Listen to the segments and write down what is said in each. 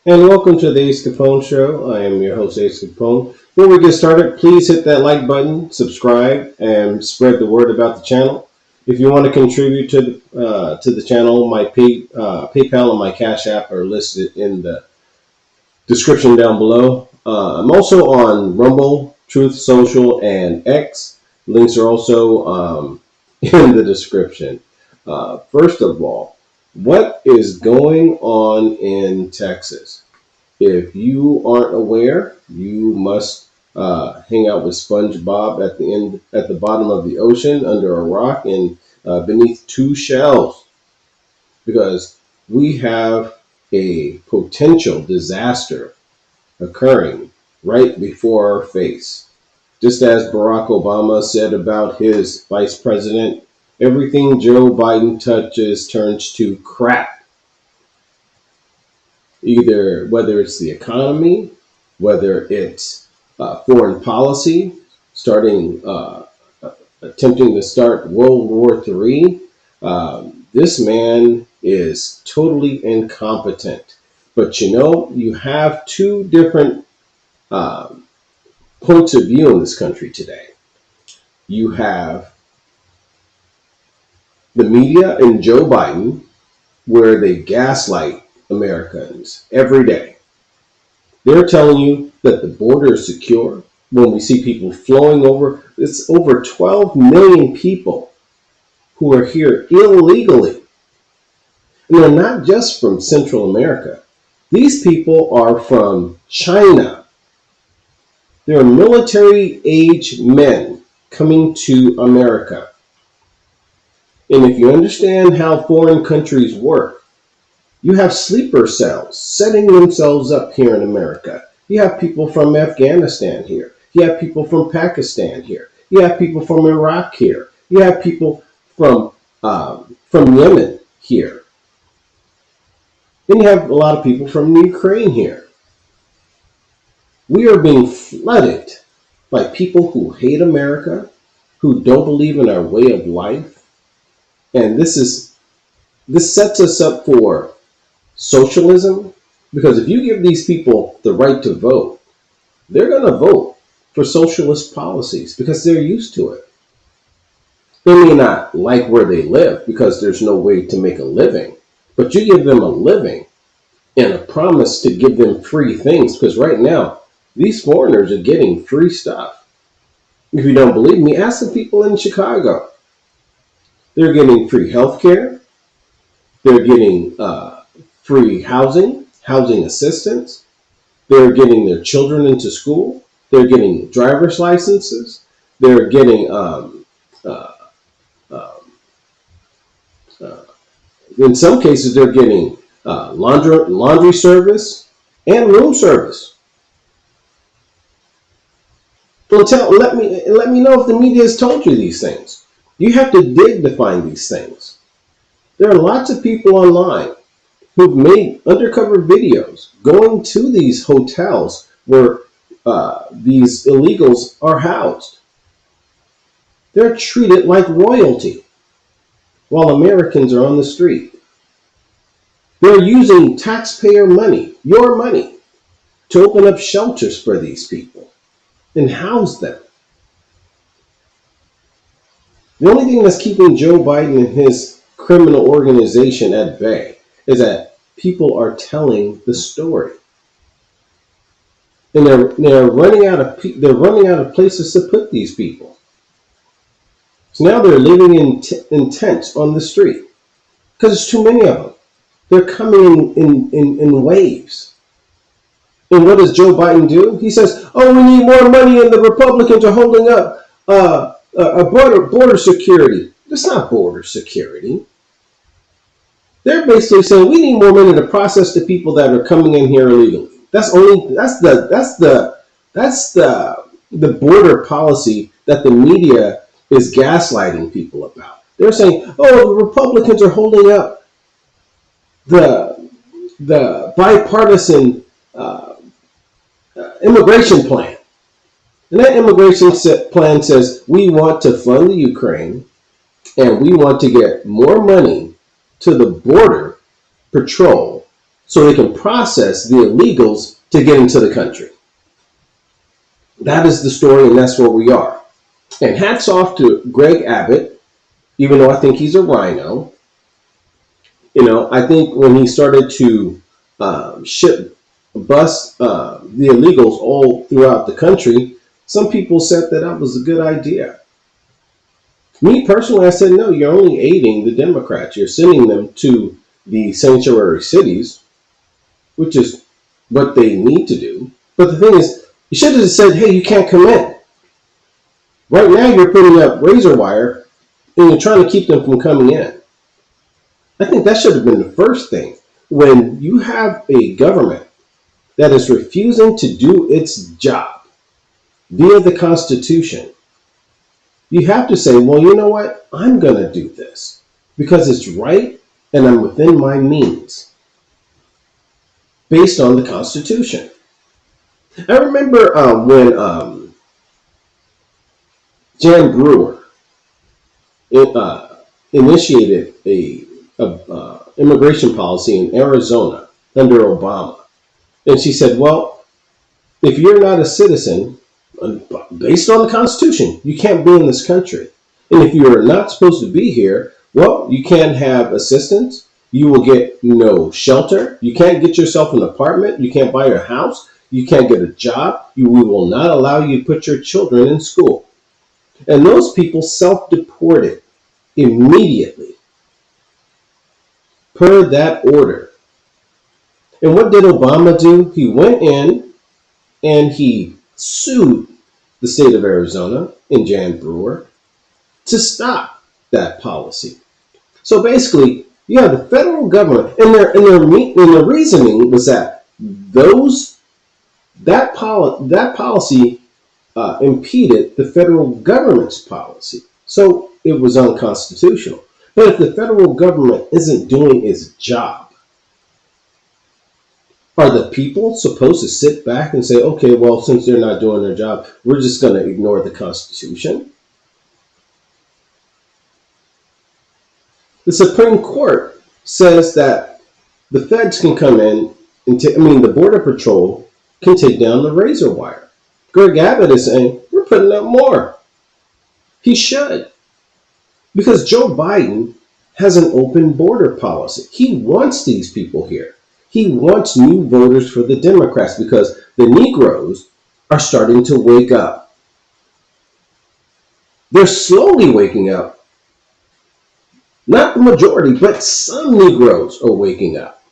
And welcome to the Ace Capone Show. I am your host, Ace Capone. Before we get started, please hit that like button, subscribe, and spread the word about the channel. If you want to contribute to the channel, my PayPal and my Cash App are listed in the description down below. I'm also on Rumble, Truth Social, and X. Links are also in the description. First of all, what is going on in Texas? If you aren't aware, you must hang out with SpongeBob at the bottom of the ocean, under a rock, and beneath two shells, because we have a potential disaster occurring right before our face. Just as Barack Obama said about his vice president, everything Joe Biden touches turns to crap. Either whether it's the economy, whether it's foreign policy, attempting to start World War III. This man is totally incompetent. But you have two different points of view in this country today. You have the media and Joe Biden, where they gaslight Americans every day. They're telling you that the border is secure when we see people flowing over. It's over 12 million people who are here illegally. And they're not just from Central America. These people are from China. They're military-age men coming to America. And if you understand how foreign countries work, you have sleeper cells setting themselves up here in America. You have people from Afghanistan here. You have people from Pakistan here. You have people from Iraq here. You have people from Yemen here. Then you have a lot of people from Ukraine here. We are being flooded by people who hate America, who don't believe in our way of life. And this sets us up for socialism, because if you give these people the right to vote, they're going to vote for socialist policies because they're used to it. They may not like where they live because there's no way to make a living, but you give them a living and a promise to give them free things, because right now these foreigners are getting free stuff. If you don't believe me, ask the people in Chicago. They're getting free health care. They're getting free housing assistance. They're getting their children into school. They're getting driver's licenses. They're getting, in some cases, they're getting laundry service and room service. Well, let me know if the media has told you these things. You have to dig to find these things. There are lots of people online who've made undercover videos going to these hotels where these illegals are housed. They're treated like royalty while Americans are on the street. They're using taxpayer money, your money, to open up shelters for these people and house them. The only thing that's keeping Joe Biden and his criminal organization at bay is that people are telling the story, and they're running out of places to put these people. So now they're living in tents on the street because there's too many of them. They're coming in waves. And what does Joe Biden do? He says, "Oh, we need more money, and the Republicans are holding up a border security." It's not border security. They're basically saying we need more money to process the people that are coming in here illegally. That's the border policy that the media is gaslighting people about. They're saying, "Oh, the Republicans are holding up the bipartisan immigration plan," and that immigration plan says we want to fund the Ukraine, and we want to get more money to the border patrol so they can process the illegals to get into the country. That is the story, and that's where we are. And hats off to Greg Abbott, even though I think he's a rhino. I think when he started to bus the illegals all throughout the country, some people said that was a good idea. Me personally, I said, no, you're only aiding the Democrats. You're sending them to the sanctuary cities, which is what they need to do. But the thing is, you should have said, hey, you can't come in. Right now, you're putting up razor wire and you're trying to keep them from coming in. I think that should have been the first thing. When you have a government that is refusing to do its job via the Constitution, you have to say, well, you know what? I'm going to do this because it's right and I'm within my means based on the Constitution. I remember when Jan Brewer initiated a immigration policy in Arizona under Obama. And she said, well, if you're not a citizen, based on the Constitution, you can't be in this country. And if you're not supposed to be here, well, you can't have assistance. You will get no shelter. You can't get yourself an apartment. You can't buy your house. You can't get a job. We will not allow you to put your children in school. And those people self-deported immediately per that order. And what did Obama do? He went in and he sued the state of Arizona and Jan Brewer to stop that policy. So basically, yeah, the federal government, and their reasoning was that that policy impeded the federal government's policy. So it was unconstitutional. But if the federal government isn't doing its job, are the people supposed to sit back and say, okay, well, since they're not doing their job, we're just going to ignore the Constitution? The Supreme Court says that the feds can come in and the Border Patrol can take down the razor wire. Greg Abbott is saying, we're putting up more. He should. Because Joe Biden has an open border policy. He wants these people here. He wants new voters for the Democrats because the Negroes are starting to wake up. They're slowly waking up. Not the majority, but some Negroes are waking up.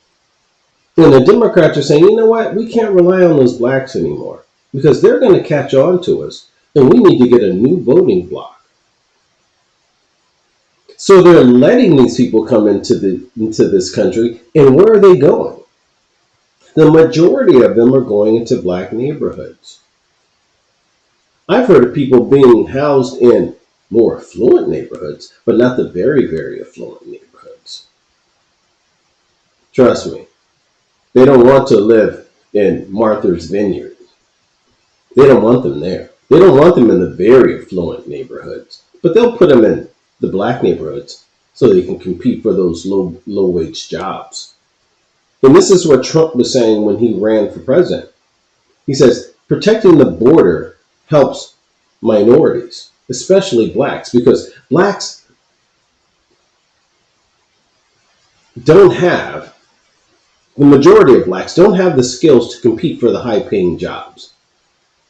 And the Democrats are saying, you know what? We can't rely on those blacks anymore because they're going to catch on to us and we need to get a new voting bloc. So they're letting these people come into this country, and where are they going? The majority of them are going into black neighborhoods. I've heard of people being housed in more affluent neighborhoods, but not the very, very affluent neighborhoods. Trust me, they don't want to live in Martha's Vineyard. They don't want them there. They don't want them in the very affluent neighborhoods, but they'll put them in the black neighborhoods so they can compete for those low wage jobs. And this is what Trump was saying when he ran for president. He says, protecting the border helps minorities, especially blacks, because blacks don't have, the majority of blacks don't have the skills to compete for the high paying jobs.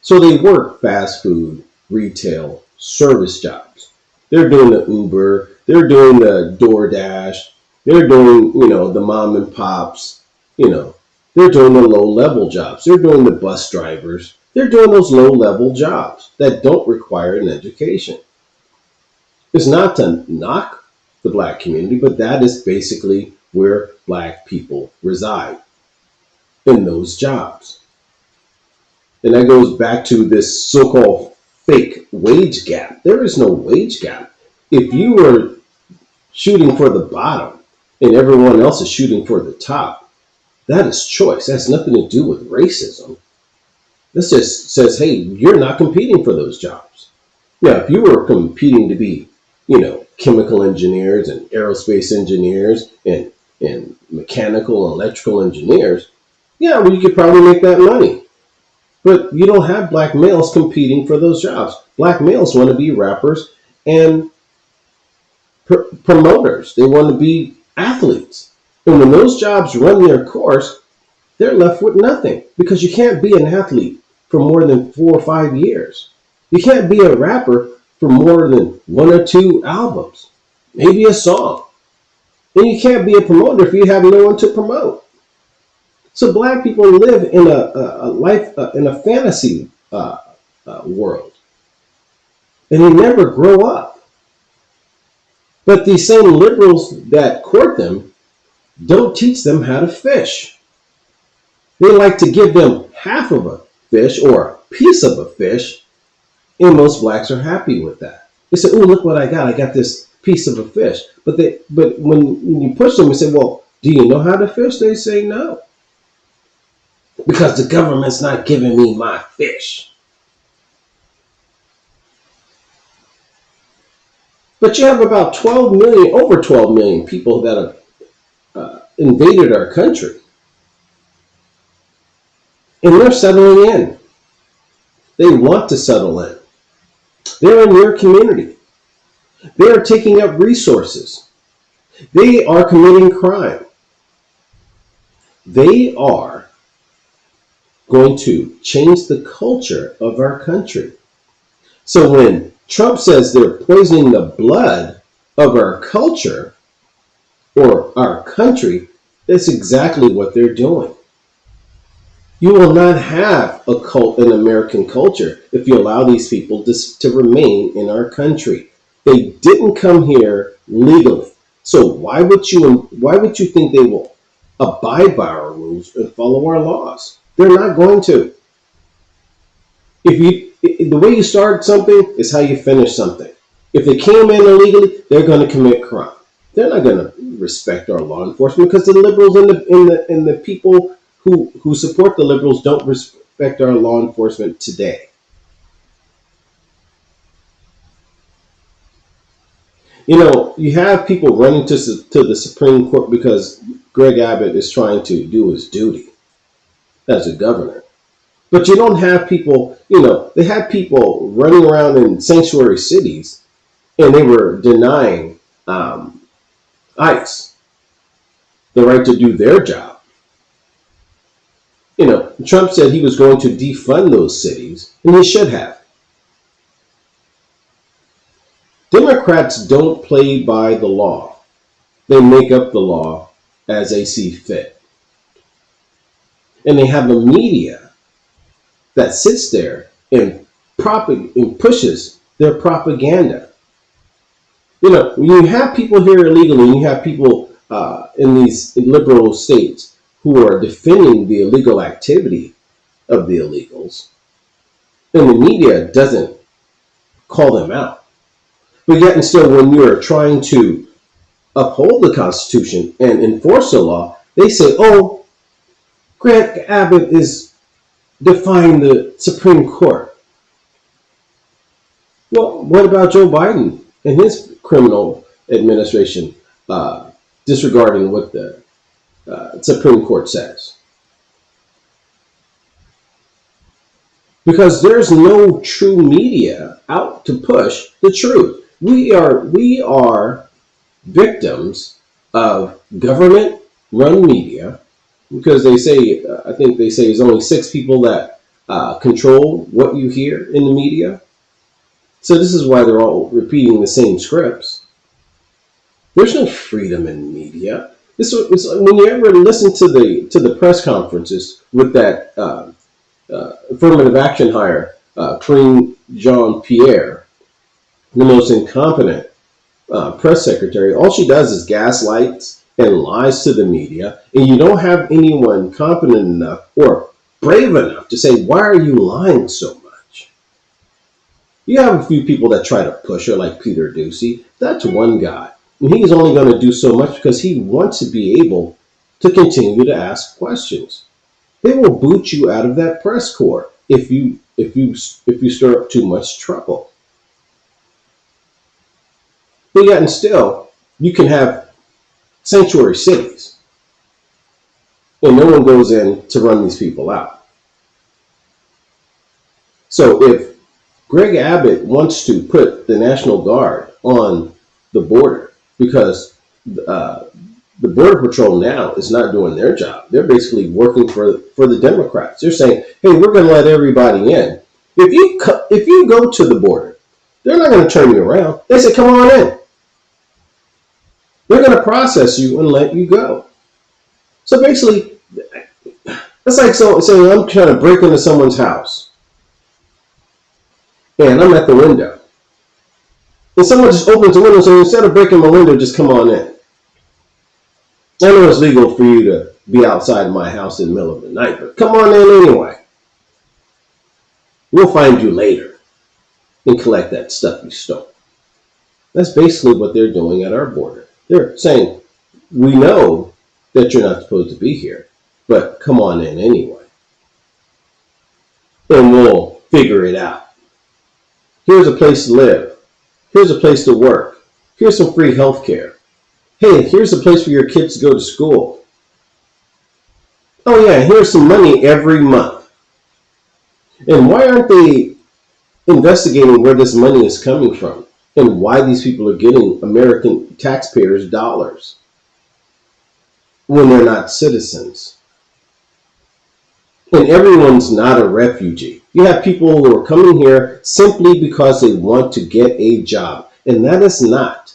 So they work fast food, retail, service jobs. They're doing the Uber, they're doing the DoorDash, they're doing, the mom and pops, they're doing the low level jobs. They're doing the bus drivers. They're doing those low level jobs that don't require an education. It's not to knock the black community, but that is basically where black people reside, in those jobs. And that goes back to this so-called fake wage gap. There is no wage gap. If you are shooting for the bottom and everyone else is shooting for the top, that is choice. That has nothing to do with racism. This just says, hey, you're not competing for those jobs. Now, if you were competing to be, chemical engineers and aerospace engineers and mechanical and electrical engineers, yeah, well, you could probably make that money. But you don't have black males competing for those jobs. Black males want to be rappers and promoters. They want to be athletes. And when those jobs run their course, they're left with nothing because you can't be an athlete for more than 4 or 5 years. You can't be a rapper for more than 1 or 2 albums, maybe a song. And you can't be a promoter if you have no one to promote. So black people live in a life, in a fantasy world, and they never grow up. But these same liberals that court them don't teach them how to fish. They like to give them half of a fish or a piece of a fish, and most blacks are happy with that. They say, "Oh, look what I got! I got this piece of a fish." But when you push them and say, "Well, do you know how to fish?" They say, "No, because the government's not giving me my fish." But you have about 12 million, over 12 million people that have invaded our country, and they're settling in. They want to settle in. They're in your community. They are taking up resources. They are committing crime. They are going to change the culture of our country. So when Trump says they're poisoning the blood of our culture or our country, that's exactly what they're doing. You will not have an American culture if you allow these people to remain in our country. They didn't come here legally. So why would you think they will abide by our rules and follow our laws? They're not going to. The way you start something is how you finish something. If they came in illegally, they're going to commit crime. They're not going to respect our law enforcement because the liberals and the people who support the liberals don't respect our law enforcement today. You know, you have people running to the Supreme Court because Greg Abbott is trying to do his duty as a governor. But you don't have people, they had people running around in sanctuary cities and they were denying ICE the right to do their job. Trump said he was going to defund those cities, and he should have. Democrats don't play by the law. They make up the law as they see fit. And they have a media that sits there and pushes their propaganda. When you have people here illegally, and you have people in these liberal states who are defending the illegal activity of the illegals, and the media doesn't call them out. But yet and still, when you're trying to uphold the Constitution and enforce the law, they say, "Oh, Greg Abbott is defying the Supreme Court." Well, what about Joe Biden and his criminal administration disregarding what the Supreme Court says? Because there's no true media out to push the truth. We are victims of government-run media because they say, I think they say there's only 6 people that control what you hear in the media. So this is why they're all repeating the same scripts. There's no freedom in media. When you ever listen to the press conferences with that affirmative action hire, Karine Jean-Pierre, the most incompetent press secretary, all she does is gaslights and lies to the media, and you don't have anyone competent enough or brave enough to say, "Why are you lying so much?" You have a few people that try to push her, like Peter Doocy. That's one guy. And he's only going to do so much because he wants to be able to continue to ask questions. They will boot you out of that press corps if you stir up too much trouble. But yet and still, you can have sanctuary cities and no one goes in to run these people out. So if Greg Abbott wants to put the National Guard on the border because the Border Patrol now is not doing their job. They're basically working for the Democrats. They're saying, hey, we're going to let everybody in. If you go to the border, they're not going to turn you around. They say, come on in. They're going to process you and let you go. So basically, that's like saying I'm trying to break into someone's house and I'm at the window. And someone just opens the window and says, instead of breaking my window, just come on in. I know it's legal for you to be outside my house in the middle of the night, but come on in anyway. We'll find you later and collect that stuff you stole. That's basically what they're doing at our border. They're saying, we know that you're not supposed to be here, but come on in anyway. And we'll figure it out. Here's a place to live. Here's a place to work. Here's some free health care. Hey, here's a place for your kids to go to school. Oh yeah, here's some money every month. And why aren't they investigating where this money is coming from and why these people are getting American taxpayers' dollars when they're not citizens? And everyone's not a refugee. You have people who are coming here simply because they want to get a job, and that is not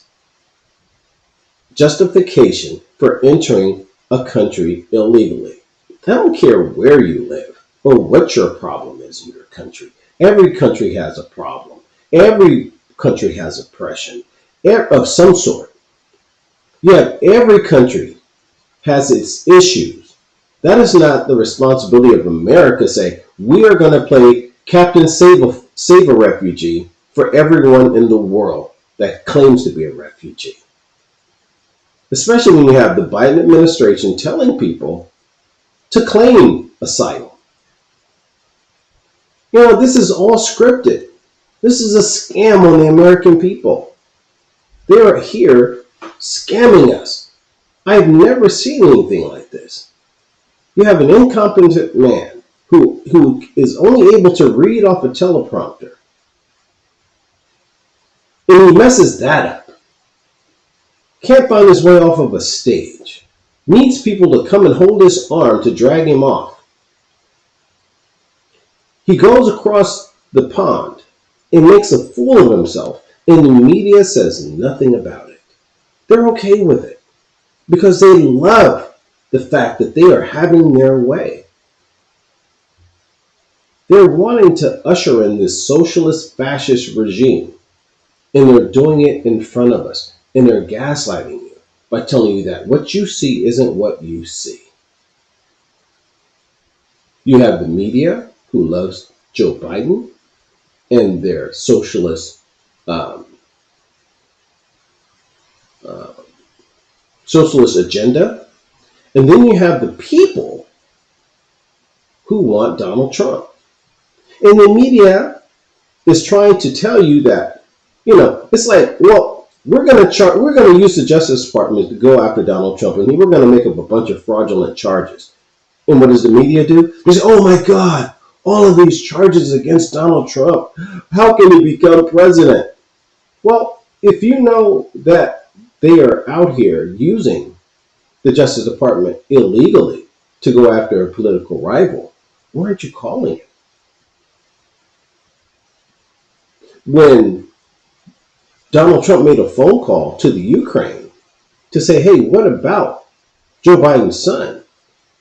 justification for entering a country illegally. I don't care where you live or what your problem is in your country. Every country has a problem. Every country has oppression of some sort. Yet every country has its issues. That is not the responsibility of America to say, we are going to play Captain Save a Refugee for everyone in the world that claims to be a refugee. Especially when you have the Biden administration telling people to claim asylum. You know, this is all scripted. This is a scam on the American people. They are here scamming us. I've never seen anything like this. You have an incompetent man who is only able to read off a teleprompter. And he messes that up. Can't find his way off of a stage. Needs people to come and hold his arm to drag him off. He goes across the pond and makes a fool of himself, and the media says nothing about it. They're okay with it because they love the fact that they are having their way. They're wanting to usher in this socialist fascist regime, and they're doing it in front of us, and they're gaslighting you by telling you that what you see isn't what you see. You have the media who loves Joe Biden and their socialist agenda. And then you have the people who want Donald Trump. And the media is trying to tell you that, you know, it's like, well, we're going to use the Justice Department to go after Donald Trump, and we're going to make up a bunch of fraudulent charges. And what does the media do? They say, oh my God, all of these charges against Donald Trump. How can he become president? Well, if you know that they are out here using the Justice Department illegally to go after a political rival, why aren't you calling it? When Donald Trump made a phone call to the Ukraine to say, hey, what about Joe Biden's son?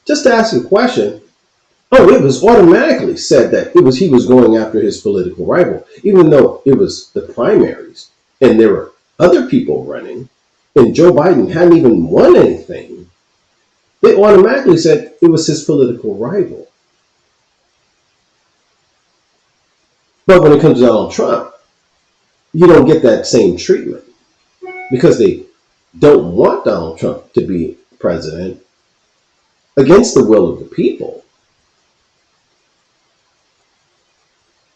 Just to ask a question, oh, it was automatically said that he was going after his political rival, even though it was the primaries and there were other people running and Joe Biden hadn't even won anything. They automatically said it was his political rival. But when it comes to Donald Trump, you don't get that same treatment because they don't want Donald Trump to be president against the will of the people.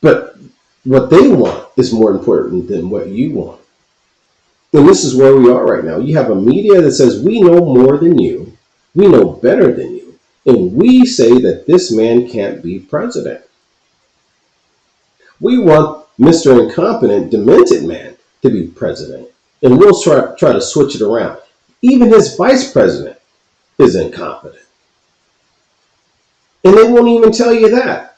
But what they want is more important than what you want. And this is where we are right now. You have a media that says we know more than you, we know better than you, And we say that this man can't be president. We want Mr. Incompetent, Demented Man to be president. And we'll try to switch it around. Even his vice president is incompetent. And they won't even tell you that.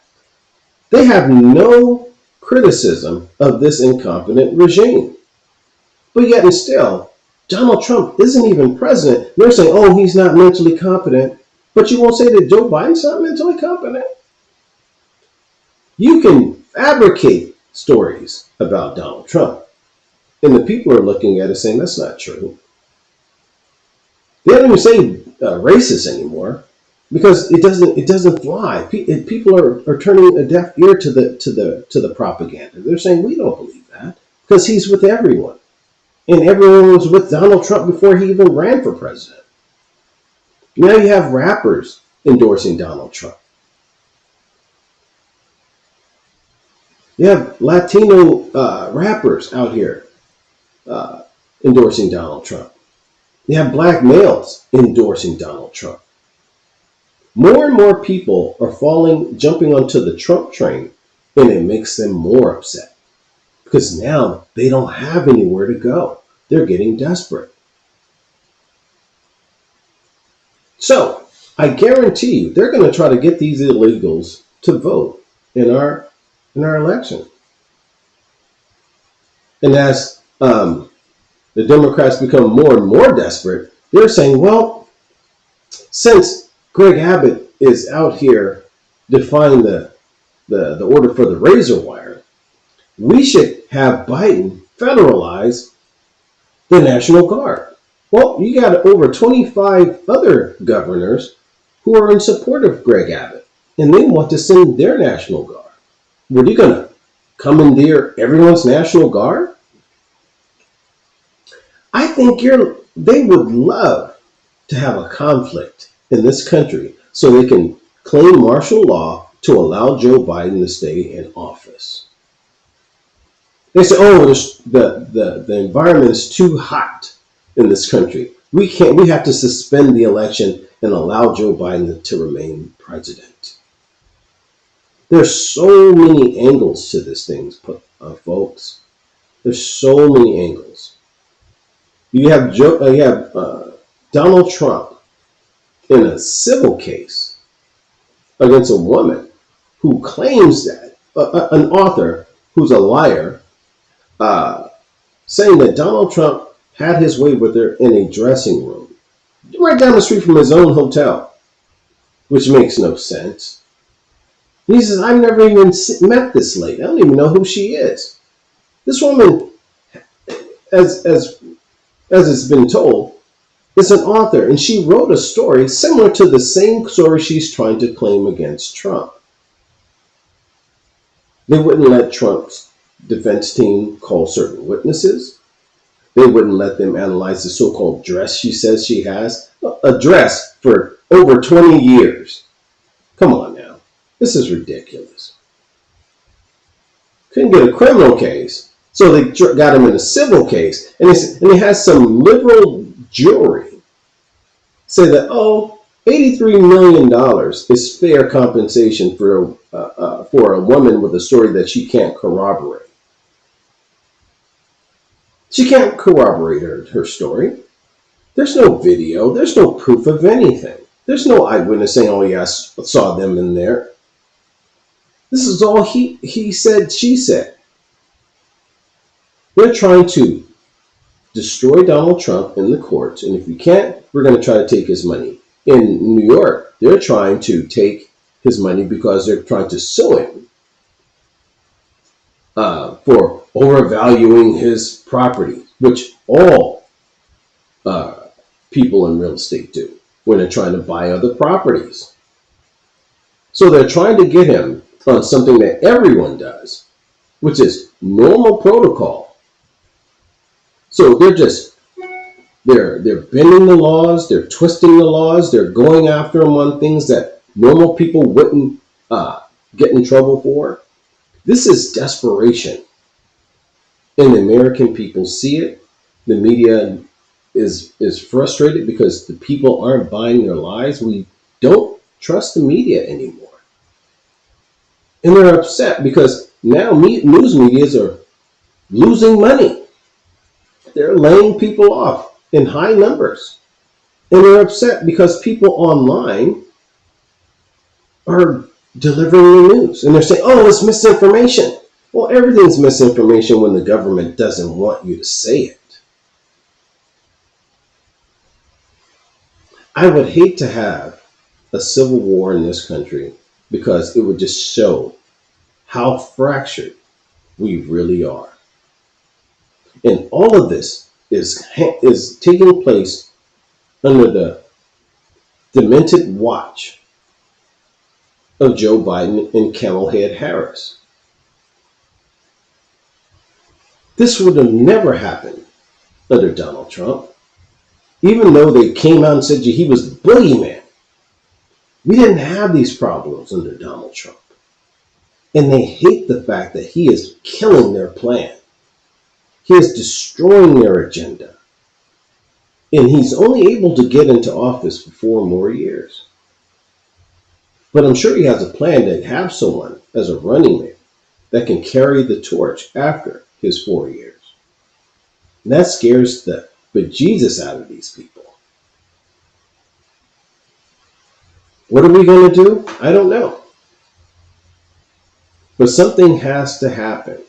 They have no criticism of this incompetent regime. But yet and still, Donald Trump isn't even president. They're saying, oh, he's not mentally competent. But you won't say that Joe Biden's not mentally competent. You can fabricate stories about Donald Trump. And the people are looking at it saying, that's not true. They don't even say racist anymore because it doesn't fly. People are turning a deaf ear to the propaganda. They're saying, we don't believe that because he's with everyone. And everyone was with Donald Trump before he even ran for president. Now you have rappers endorsing Donald Trump. You have Latino rappers out here endorsing Donald Trump. You have black males endorsing Donald Trump. More and more people are jumping onto the Trump train, and it makes them more upset because now they don't have anywhere to go. They're getting desperate. So I guarantee you they're going to try to get these illegals to vote in our election. And as the Democrats become more and more desperate, they're saying, well, since Greg Abbott is out here defying the order for the razor wire, we should have Biden federalize the National Guard. Well, you got over 25 other governors who are in support of Greg Abbott, and they want to send their National Guard. Were you going to commandeer everyone's National Guard? I think they would love to have a conflict in this country so they can claim martial law to allow Joe Biden to stay in office. They say, oh, the environment is too hot in this country. We have to suspend the election and allow Joe Biden to remain president. There's so many angles to this thing, folks. There's so many angles. You have Donald Trump in a civil case against a woman who claims that an author who's a liar, saying that Donald Trump had his way with her in a dressing room right down the street from his own hotel, which makes no sense. He says, I've never even met this lady. I don't even know who she is. This woman, as it's been told, is an author, and she wrote a story similar to the same story she's trying to claim against Trump. They wouldn't let Trump's defense team call certain witnesses. They wouldn't let them analyze the so-called dress she says she has. A dress for over 20 years. Come on now. This is ridiculous. Couldn't get a criminal case, so they got him in a civil case. And he has some liberal jury say that, oh, $83 million is fair compensation for a woman with a story that she can't corroborate. She can't corroborate her story. There's no video. There's no proof of anything. There's no eyewitness saying, oh, yes, I saw them in there. This is all he said, she said. They're trying to destroy Donald Trump in the courts. And if we can't, we're going to try to take his money. In New York, they're trying to take his money because they're trying to sue him for overvaluing his property, which all people in real estate do when they're trying to buy other properties. So they're trying to get him on something that everyone does, which is normal protocol. So they're bending the laws, they're twisting the laws, they're going after them on things that normal people wouldn't get in trouble for. This is desperation. And the American people see it. The media is frustrated because the people aren't buying their lies. We don't trust the media anymore. And they're upset because now news medias are losing money. They're laying people off in high numbers. And they're upset because people online are delivering the news. And they're saying, oh, it's misinformation. Well, everything's misinformation when the government doesn't want you to say it. I would hate to have a civil war in this country because it would just show how fractured we really are. And all of this is taking place under the demented watch of Joe Biden and Camelhead Harris. This would have never happened under Donald Trump. Even though they came out and said he was the boogeyman, we didn't have these problems under Donald Trump. And they hate the fact that he is killing their plan. He is destroying their agenda. And he's only able to get into office for 4 more years. But I'm sure he has a plan to have someone as a running mate that can carry the torch after his 4 years. And that scares the bejesus out of these people. What are we going to do? I don't know. But something has to happen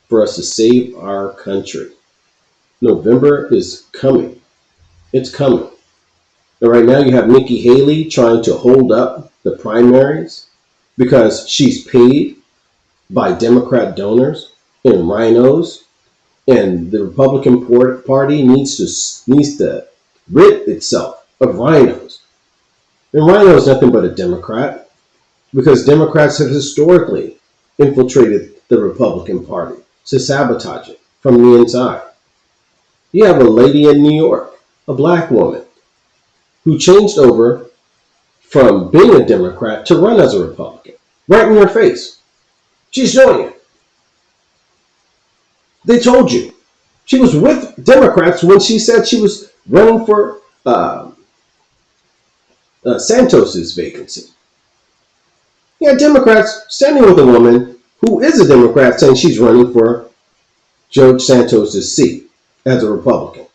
for us to save our country. November is coming. It's coming. And right now you have Nikki Haley trying to hold up the primaries because she's paid by Democrat donors and rhinos. And the Republican Party needs to rid itself of rhinos. And rhino is nothing but a Democrat because Democrats have historically infiltrated the Republican Party to sabotage it from the inside. You have a lady in New York, a black woman, who changed over from being a Democrat to run as a Republican. Right in your face. She's doing it. They told you. She was with Democrats when she said she was running for Santos's vacancy. Yeah, Democrats standing with a woman who is a Democrat saying she's running for George Santos's seat as a Republican.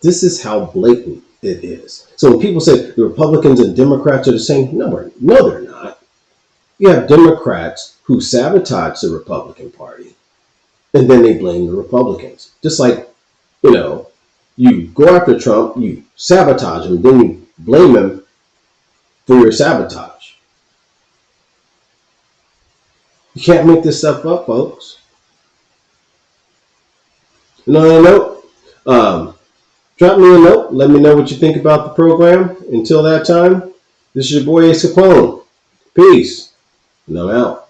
This is how blatant it is. So when people say the Republicans and Democrats are the same, no, they're not. You have Democrats who sabotage the Republican Party, and then they blame the Republicans. Just like, you go after Trump, you sabotage him, then you blame him for your sabotage. You can't make this stuff up, folks. Drop me a note. Let me know what you think about the program. Until that time, this is your boy Ace Capone. Peace. And I'm out.